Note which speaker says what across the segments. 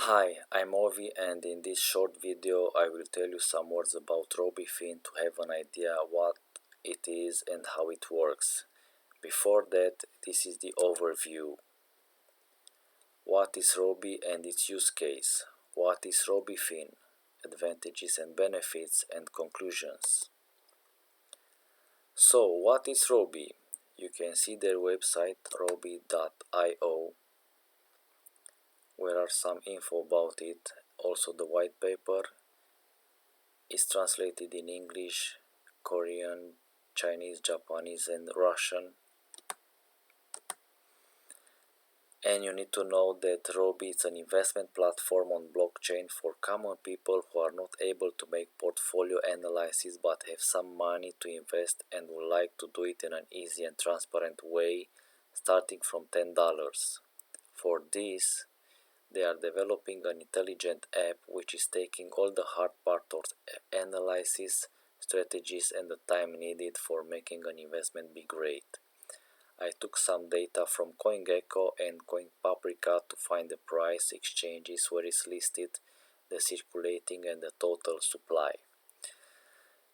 Speaker 1: Hi, I'm Ovi, and in this short video I will tell you some words about RoobeeFin to have an idea what it is and how it works. Before that, this is the overview. What is Roobee and its use case? What is RoobeeFin? Advantages and benefits and conclusions. So, what is Roobee? You can see their website roobee.io, where are some info about it. Also the white paper is translated in English, Korean, Chinese, Japanese and Russian. And you need to know that Roobee is an investment platform on blockchain for common people who are not able to make portfolio analysis but have some money to invest and would like to do it in an easy and transparent way, starting from $10. For this, they are developing an intelligent app which is taking all the hard part of analysis, strategies and the time needed for making an investment be great. I took some data from CoinGecko and CoinPaprika to find the price, exchanges where it's listed, the circulating and the total supply.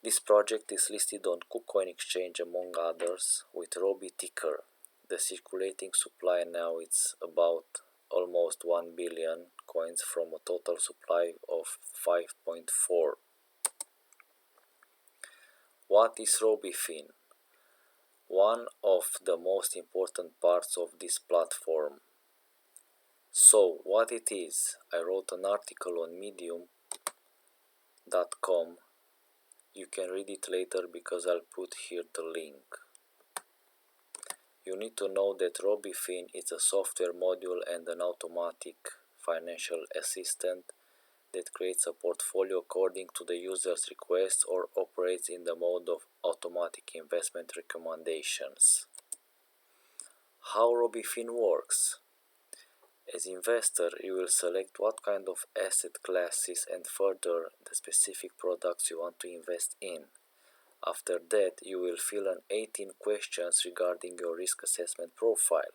Speaker 1: This project is listed on KuCoin exchange among others with Roobee ticker. The circulating supply now is about almost 1 billion coins from a total supply of 5.4. What is RoobeeFin? One of the most important parts of this platform. So, what it is? I wrote an article on medium.com. You can read it later because I'll put here the link. You need to know that RoobeeFin is a software module and an automatic financial assistant that creates a portfolio according to the user's request or operates in the mode of automatic investment recommendations. How RoobeeFin works? As investor, you will select what kind of asset classes and further the specific products you want to invest in. After that, you will fill in 18 questions regarding your risk assessment profile.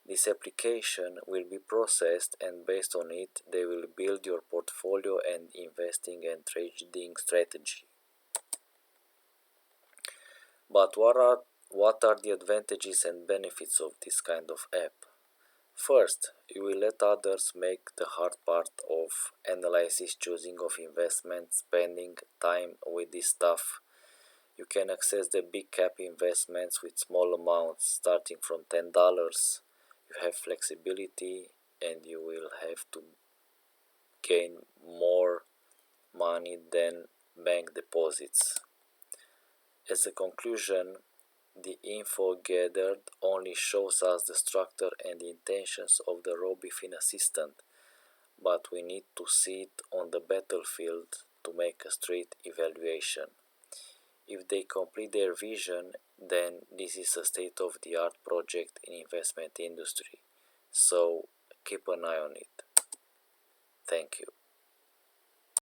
Speaker 1: This application will be processed and based on it, they will build your portfolio and investing and trading strategy. But what are the advantages and benefits of this kind of app? First, you will let others make the hard part of analysis, choosing of investment, spending time with this stuff. You can access the big cap investments with small amounts starting from $10. You have flexibility and you will have to gain more money than bank deposits. As a conclusion, the info gathered only shows us the structure and the intentions of the RoobeeFin assistant, but we need to see it on the battlefield to make a straight evaluation. If they complete their vision, then this is a state-of-the-art project in investment industry. So keep an eye on it. Thank you.